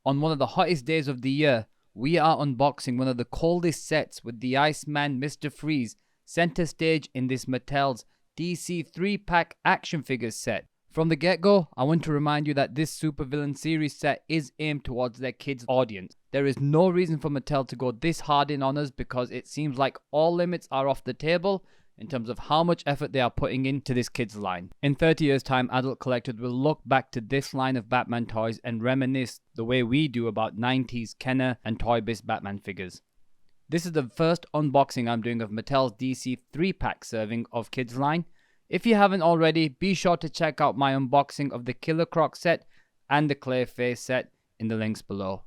On one of the hottest days of the year, we are unboxing one of the coldest sets with the Iceman Mr. Freeze center stage in this Mattel's DC 3-pack action figures set. From the get-go, I want to remind you that this Supervillain series set is aimed towards their kids' audience. There is no reason for Mattel to go this hard in on us because it seems like all limits are off the table in terms of how much effort they are putting into this kids line. In 30 years time, adult collectors will look back to this line of Batman toys and reminisce the way we do about 90s Kenner and Toy Biz Batman figures. This is the first unboxing I'm doing of Mattel's DC 3-pack serving of kids line. If you haven't already, be sure to check out my unboxing of the Killer Croc set and the Clayface set in the links below.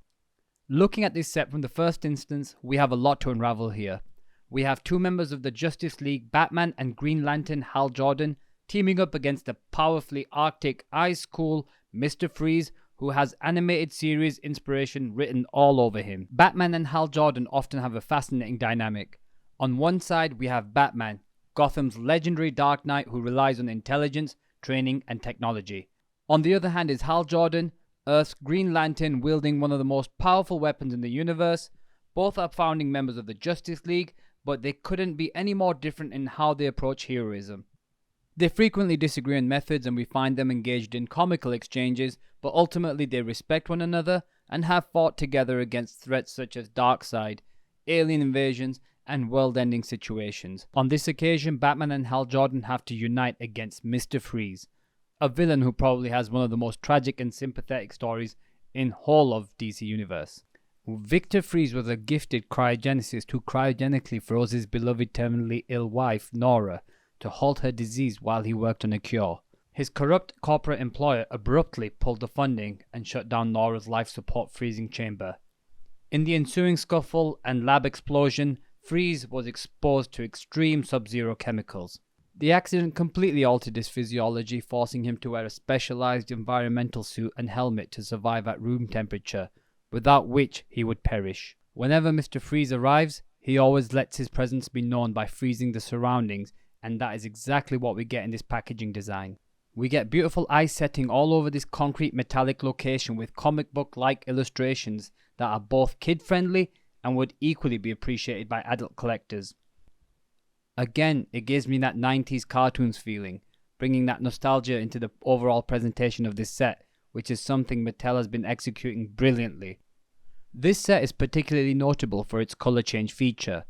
Looking at this set from the first instance, we have a lot to unravel here. We have two members of the Justice League, Batman and Green Lantern Hal Jordan, teaming up against the powerfully arctic, ice-cool Mr. Freeze, who has animated series inspiration written all over him. Batman and Hal Jordan often have a fascinating dynamic. On one side, we have Batman, Gotham's legendary Dark Knight who relies on intelligence, training, and technology. On the other hand is Hal Jordan, Earth's Green Lantern, wielding one of the most powerful weapons in the universe. Both are founding members of the Justice League, but they couldn't be any more different in how they approach heroism. They frequently disagree on methods and we find them engaged in comical exchanges, but ultimately they respect one another and have fought together against threats such as Darkseid, alien invasions, and world-ending situations. On this occasion, Batman and Hal Jordan have to unite against Mr. Freeze, a villain who probably has one of the most tragic and sympathetic stories in whole of DC Universe. Victor Freeze was a gifted cryogenicist who cryogenically froze his beloved terminally ill wife, Nora, to halt her disease while he worked on a cure. His corrupt corporate employer abruptly pulled the funding and shut down Nora's life support freezing chamber. In the ensuing scuffle and lab explosion, Freeze was exposed to extreme sub-zero chemicals. The accident completely altered his physiology, forcing him to wear a specialized environmental suit and helmet to survive at room temperature, without which he would perish. Whenever Mr. Freeze arrives, he always lets his presence be known by freezing the surroundings, and that is exactly what we get in this packaging design. We get beautiful ice setting all over this concrete metallic location with comic book-like illustrations that are both kid-friendly and would equally be appreciated by adult collectors. Again, it gives me that 90s cartoons feeling, bringing that nostalgia into the overall presentation of this set, which is something Mattel has been executing brilliantly. This set is particularly notable for its color change feature.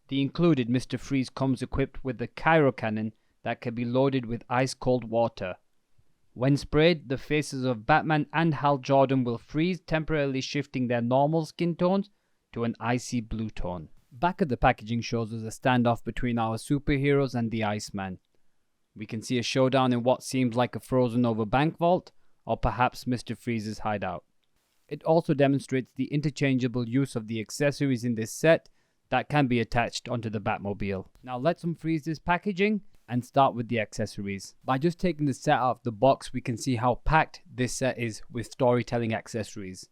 The included Mr. Freeze comes equipped with the Kyro Cannon that can be loaded with ice-cold water. When sprayed, the faces of Batman and Hal Jordan will freeze, temporarily shifting their normal skin tones to an icy blue tone. Back of the packaging shows us a standoff between our superheroes and the Iceman. We can see a showdown in what seems like a frozen over bank vault, or perhaps Mr. Freeze's hideout. It also demonstrates the interchangeable use of the accessories in this set that can be attached onto the Batmobile. Now let's unfreeze this packaging and start with the accessories. By just taking the set out of the box, we can see how packed this set is with storytelling accessories.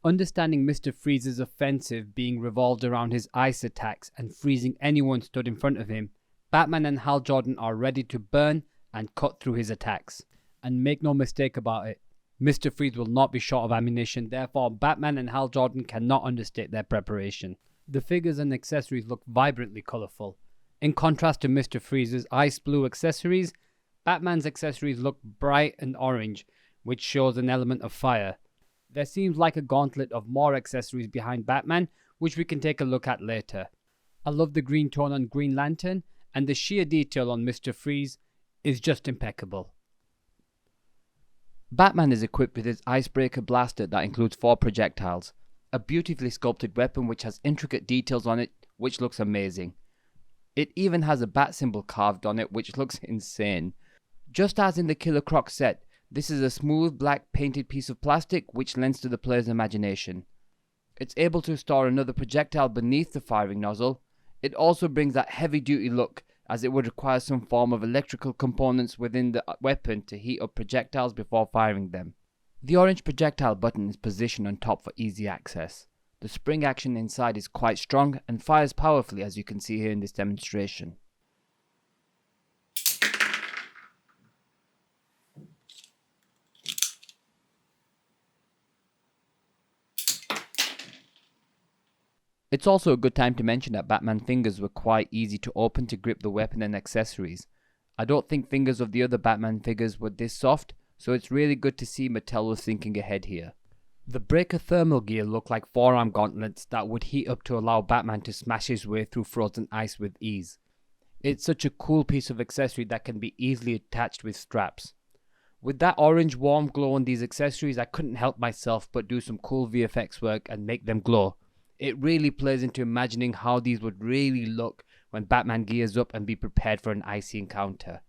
Understanding Mr. Freeze's offensive being revolved around his ice attacks and freezing anyone stood in front of him, Batman and Hal Jordan are ready to burn and cut through his attacks. And make no mistake about it, Mr. Freeze will not be short of ammunition, therefore Batman and Hal Jordan cannot understate their preparation. The figures and accessories look vibrantly colourful. In contrast to Mr. Freeze's ice blue accessories, Batman's accessories look bright and orange, which shows an element of fire. There seems like a gauntlet of more accessories behind Batman, which we can take a look at later. I love the green tone on Green Lantern, and the sheer detail on Mr. Freeze is just impeccable. Batman is equipped with his Icebreaker blaster that includes 4 projectiles, a beautifully sculpted weapon which has intricate details on it which looks amazing. It even has a bat symbol carved on it which looks insane. Just as in the Killer Croc set, this is a smooth black painted piece of plastic which lends to the player's imagination. It's able to store another projectile beneath the firing nozzle. It also brings that heavy duty look, as it would require some form of electrical components within the weapon to heat up projectiles before firing them. The orange projectile button is positioned on top for easy access. The spring action inside is quite strong and fires powerfully, as you can see here in this demonstration. It's also a good time to mention that Batman fingers were quite easy to open to grip the weapon and accessories. I don't think fingers of the other Batman figures were this soft, so it's really good to see Mattel was thinking ahead here. The breaker thermal gear looked like forearm gauntlets that would heat up to allow Batman to smash his way through frozen ice with ease. It's such a cool piece of accessory that can be easily attached with straps. With that orange warm glow on these accessories, I couldn't help myself but do some cool VFX work and make them glow. It really plays into imagining how these would really look when Batman gears up and be prepared for an icy encounter.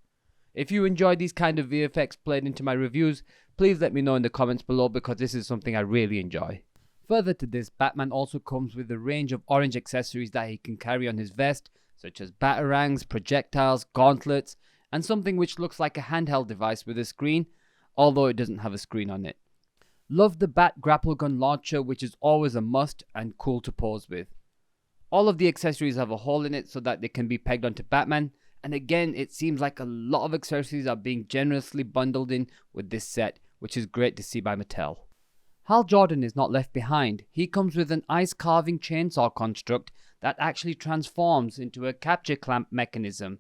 If you enjoyed these kind of VFX played into my reviews, please let me know in the comments below because this is something I really enjoy. Further to this, Batman also comes with a range of orange accessories that he can carry on his vest, such as batarangs, projectiles, gauntlets, and something which looks like a handheld device with a screen, although it doesn't have a screen on it. Love the Bat grapple gun launcher, which is always a must and cool to pose with. All of the accessories have a hole in it so that they can be pegged onto Batman, and again it seems like a lot of accessories are being generously bundled in with this set, which is great to see by Mattel. Hal Jordan is not left behind. He comes with an ice carving chainsaw construct that actually transforms into a capture clamp mechanism.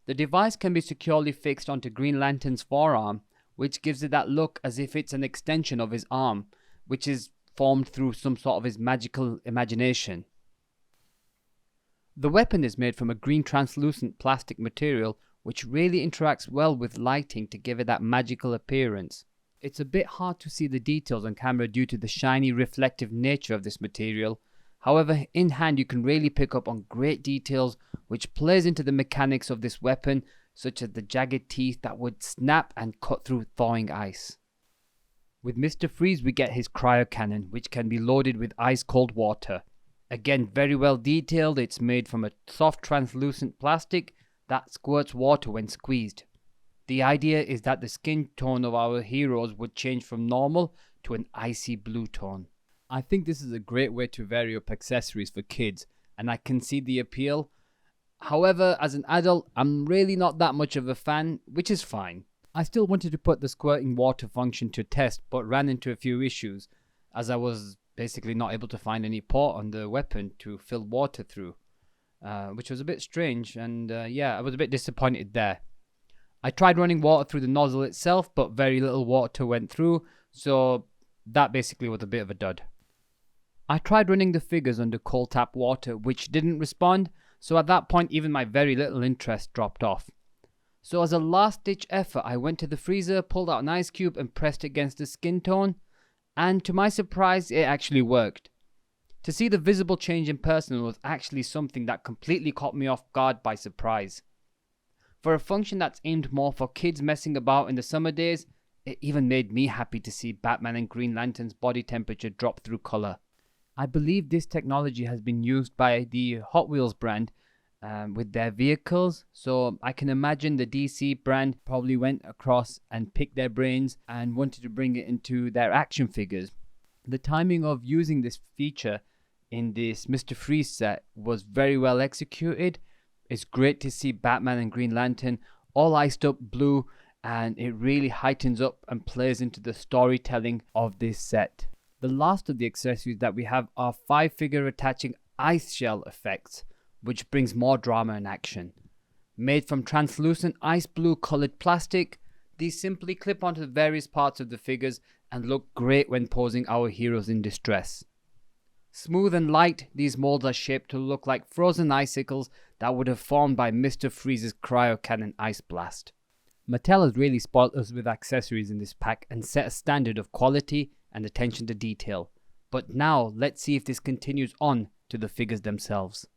The device can be securely fixed onto Green Lantern's forearm, which gives it that look as if it's an extension of his arm, which is formed through some sort of his magical imagination. The weapon is made from a green translucent plastic material which really interacts well with lighting to give it that magical appearance. It's a bit hard to see the details on camera due to the shiny reflective nature of this material. However, in hand you can really pick up on great details which plays into the mechanics of this weapon, such as the jagged teeth that would snap and cut through thawing ice. With Mr. Freeze we get his cryo cannon, which can be loaded with ice cold water. Again, very well detailed. It's made from a soft translucent plastic that squirts water when squeezed. The idea is that the skin tone of our heroes would change from normal to an icy blue tone. I think this is a great way to vary up accessories for kids, and I can see the appeal. However, as an adult, I'm really not that much of a fan, which is fine. I still wanted to put the squirting water function to test, but ran into a few issues, as I was basically not able to find any port on the weapon to fill water through, which was a bit strange, and yeah, I was a bit disappointed there. I tried running water through the nozzle itself, but very little water went through, so that basically was a bit of a dud. I tried running the figures under cold tap water, which didn't respond, so at that point even my very little interest dropped off. So as a last ditch effort, I went to the freezer, pulled out an ice cube and pressed it against the skin tone, and to my surprise it actually worked. To see the visible change in person was actually something that completely caught me off guard by surprise. For a function that's aimed more for kids messing about in the summer days, it even made me happy to see Batman and Green Lantern's body temperature drop through color. I believe this technology has been used by the Hot Wheels brand with their vehicles, so I can imagine the DC brand probably went across and picked their brains and wanted to bring it into their action figures. The timing of using this feature in this Mr. Freeze set was very well executed. It's great to see Batman and Green Lantern all iced up blue, and it really heightens up and plays into the storytelling of this set. The last of the accessories that we have are 5-figure attaching ice shell effects, which brings more drama and action. Made from translucent ice blue colored plastic, these simply clip onto the various parts of the figures and look great when posing our heroes in distress. Smooth and light, these molds are shaped to look like frozen icicles that would have formed by Mr. Freeze's cryo cannon ice blast. Mattel has really spoiled us with accessories in this pack and set a standard of quality and attention to detail. But now let's see if this continues on to the figures themselves.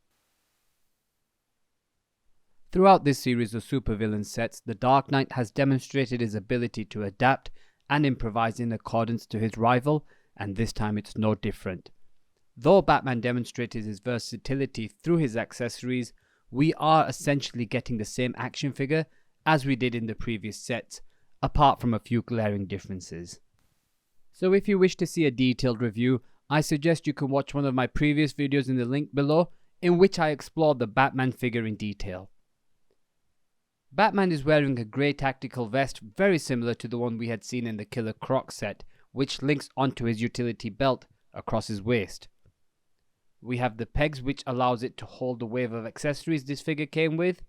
Throughout this series of Supervillain sets, the Dark Knight has demonstrated his ability to adapt and improvise in accordance to his rival, and this time it's no different. Though Batman demonstrated his versatility through his accessories, we are essentially getting the same action figure as we did in the previous sets, apart from a few glaring differences. So if you wish to see a detailed review, I suggest you can watch one of my previous videos in the link below, in which I explored the Batman figure in detail. Batman is wearing a grey tactical vest very similar to the one we had seen in the Killer Croc set, which links onto his utility belt across his waist. We have the pegs, which allows it to hold the wave of accessories this figure came with.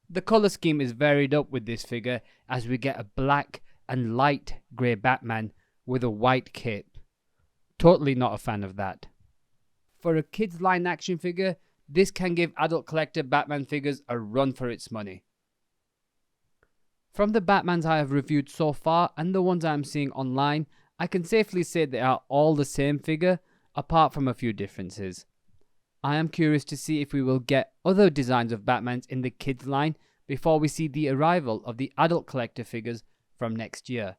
The color scheme is varied up with this figure, as we get a black and light grey Batman with a white cape. Totally not a fan of that. For a kids line action figure, this can give adult collector Batman figures a run for its money. From the Batmans I have reviewed so far and the ones I am seeing online, I can safely say they are all the same figure, apart from a few differences. I am curious to see if we will get other designs of Batmans in the kids line before we see the arrival of the adult collector figures from next year.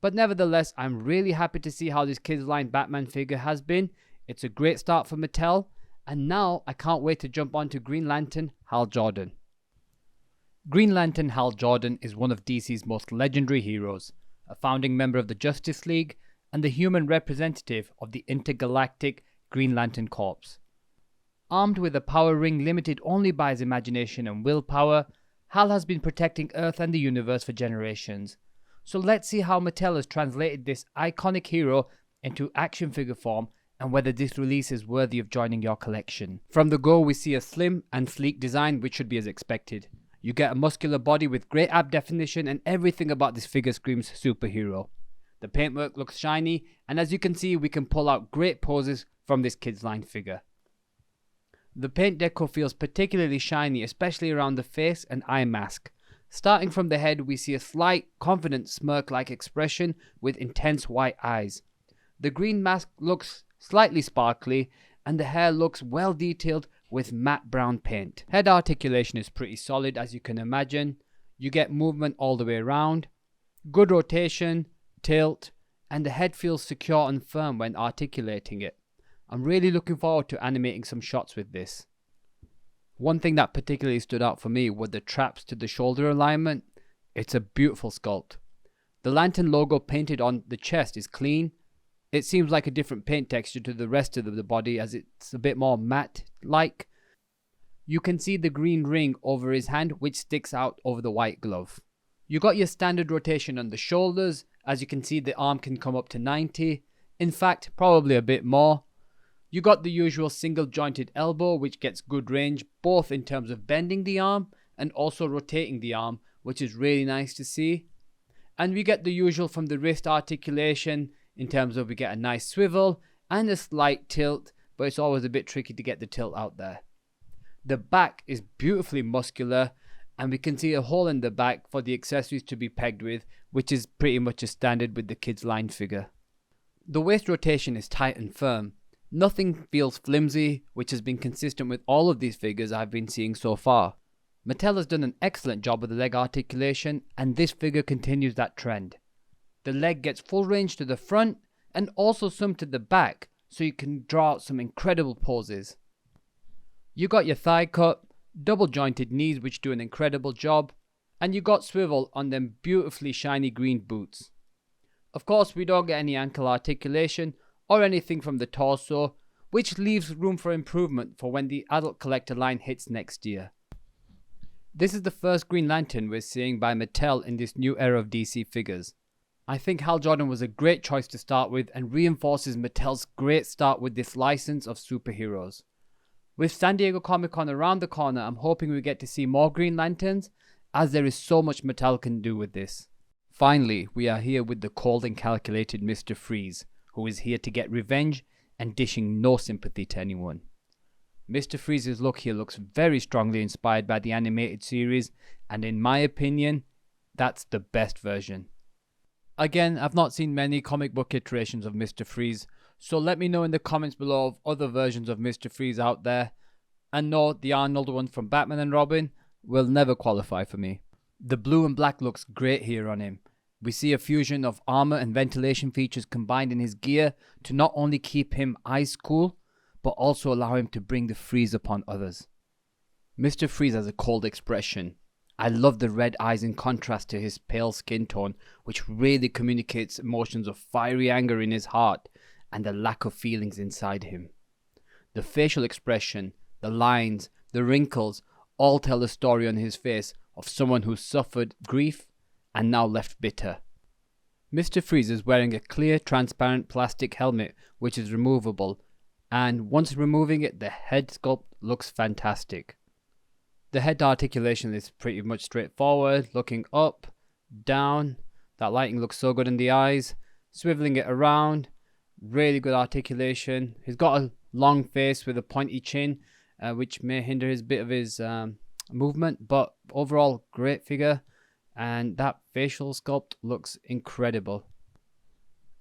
But nevertheless, I'm really happy to see how this kids line Batman figure has been. It's a great start for Mattel, and now I can't wait to jump on to Green Lantern Hal Jordan. Green Lantern Hal Jordan is one of DC's most legendary heroes, a founding member of the Justice League, and the human representative of the intergalactic Green Lantern Corps. Armed with a power ring limited only by his imagination and willpower, Hal has been protecting Earth and the universe for generations. So let's see how Mattel has translated this iconic hero into action figure form and whether this release is worthy of joining your collection. From the go, we see a slim and sleek design, which should be as expected. You get a muscular body with great ab definition, and everything about this figure screams superhero. The paintwork looks shiny, and as you can see, we can pull out great poses from this kids line figure. The paint deco feels particularly shiny, especially around the face and eye mask. Starting from the head, we see a slight, confident smirk-like expression with intense white eyes. The green mask looks slightly sparkly, and the hair looks well detailed with matte brown paint. Head articulation is pretty solid, as you can imagine. You get movement all the way around, good rotation, tilt, and the head feels secure and firm when articulating it. I'm really looking forward to animating some shots with this. One thing that particularly stood out for me were the traps to the shoulder alignment. It's a beautiful sculpt. The Lantern logo painted on the chest is clean. It seems like a different paint texture to the rest of the body, as it's a bit more matte-like. You can see the green ring over his hand, which sticks out over the white glove. You got your standard rotation on the shoulders. As you can see, the arm can come up to 90. In fact, probably a bit more. You got the usual single jointed elbow, which gets good range both in terms of bending the arm and also rotating the arm, which is really nice to see. And we get the usual from the wrist articulation in terms of we get a nice swivel and a slight tilt, but it's always a bit tricky to get the tilt out there. The back is beautifully muscular, and we can see a hole in the back for the accessories to be pegged with, which is pretty much a standard with the kids line figure. The waist rotation is tight and firm. Nothing feels flimsy, which has been consistent with all of these figures I've been seeing so far. Mattel has done an excellent job with the leg articulation, and this figure continues that trend. The leg gets full range to the front and also some to the back, so you can draw out some incredible poses. You got your thigh cut, double jointed knees which do an incredible job, and you got swivel on them beautifully shiny green boots. Of course, we don't get any ankle articulation or anything from the torso, which leaves room for improvement for when the adult collector line hits next year. This is the first Green Lantern we're seeing by Mattel in this new era of DC figures. I think Hal Jordan was a great choice to start with and reinforces Mattel's great start with this license of superheroes. With San Diego Comic-Con around the corner, I'm hoping we get to see more Green Lanterns, as there is so much Mattel can do with this. Finally, we are here with the cold and calculated Mr. Freeze, who is here to get revenge and dishing no sympathy to anyone. Mr. Freeze's look here looks very strongly inspired by the animated series, and in my opinion, that's the best version. Again, I've not seen many comic book iterations of Mr. Freeze, so let me know in the comments below of other versions of Mr. Freeze out there. And no, the Arnold one from Batman and Robin will never qualify for me. The blue and black looks great here on him. We see a fusion of armor and ventilation features combined in his gear to not only keep him ice cool, but also allow him to bring the freeze upon others. Mr. Freeze has a cold expression. I love the red eyes in contrast to his pale skin tone, which really communicates emotions of fiery anger in his heart and the lack of feelings inside him. The facial expression, the lines, the wrinkles, all tell a story on his face of someone who suffered grief and now left bitter. Mr. Freeze is wearing a clear, transparent plastic helmet which is removable, and once removing it, the head sculpt looks fantastic. The head articulation is pretty much straightforward, looking up, down. That lighting looks so good in the eyes. Swiveling it around, really good articulation. He's got a long face with a pointy chin, which may hinder his bit of his movement, but overall great figure, and that facial sculpt looks incredible.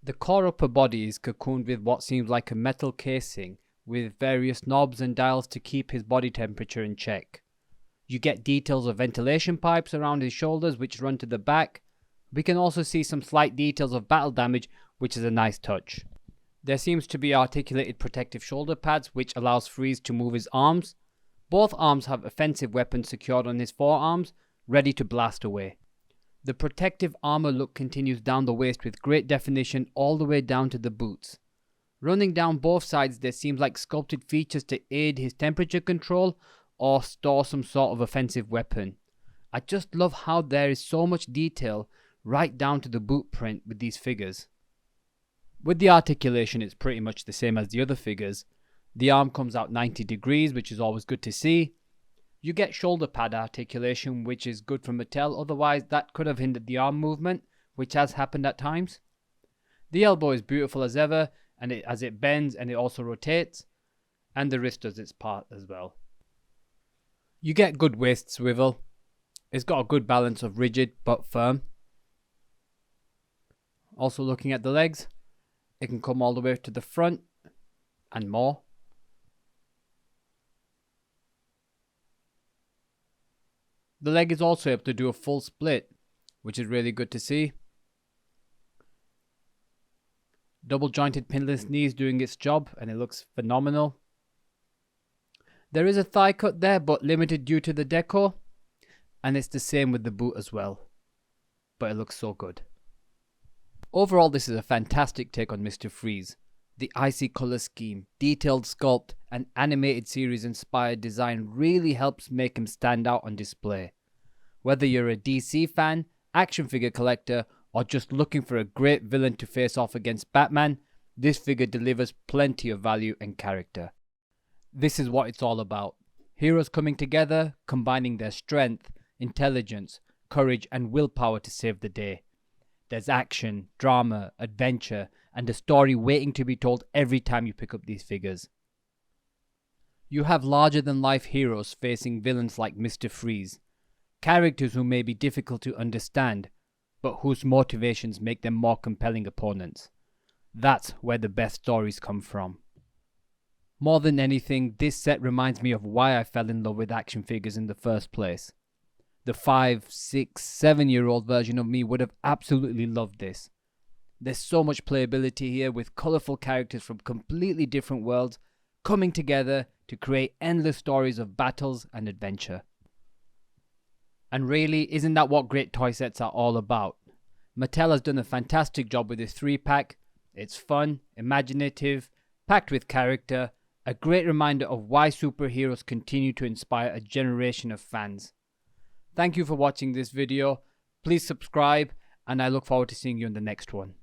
The core upper body is cocooned with what seems like a metal casing with various knobs and dials to keep his body temperature in check. You get details of ventilation pipes around his shoulders which run to the back. We can also see some slight details of battle damage, which is a nice touch. There seems to be articulated protective shoulder pads which allows Freeze to move his arms. Both arms have offensive weapons secured on his forearms, ready to blast away. The protective armor look continues down the waist with great definition all the way down to the boots. Running down both sides, there seems like sculpted features to aid his temperature control or store some sort of offensive weapon. I just love how there is so much detail right down to the boot print with these figures. With the articulation, it's pretty much the same as the other figures. The arm comes out 90 degrees, which is always good to see. You get shoulder pad articulation, which is good for Mattel, otherwise that could have hindered the arm movement, which has happened at times. The elbow is beautiful as ever, and as it bends and it also rotates, and the wrist does its part as well. You get good waist swivel. It's got a good balance of rigid but firm. Also looking at the legs, it can come all the way to the front and more. The leg is also able to do a full split, which is really good to see. Double jointed pinless knees doing its job, and it looks phenomenal. There is a thigh cut there, but limited due to the decor, and it's the same with the boot as well, but it looks so good. Overall, this is a fantastic take on Mr. Freeze. The icy color scheme, detailed sculpt, and animated series inspired design really helps make him stand out on display. Whether you're a DC fan, action figure collector, or just looking for a great villain to face off against Batman, this figure delivers plenty of value and character. This is what it's all about. Heroes coming together, combining their strength, intelligence, courage, and willpower to save the day. There's action, drama, adventure, and a story waiting to be told every time you pick up these figures. You have larger-than-life heroes facing villains like Mr. Freeze, characters who may be difficult to understand, but whose motivations make them more compelling opponents. That's where the best stories come from. More than anything, this set reminds me of why I fell in love with action figures in the first place. The 5, 6, 7-year-old version of me would have absolutely loved this. There's so much playability here with colourful characters from completely different worlds coming together to create endless stories of battles and adventure. And really, isn't that what great toy sets are all about? Mattel has done a fantastic job with this 3-pack. It's fun, imaginative, packed with character, a great reminder of why superheroes continue to inspire a generation of fans. Thank you for watching this video. Please subscribe, and I look forward to seeing you in the next one.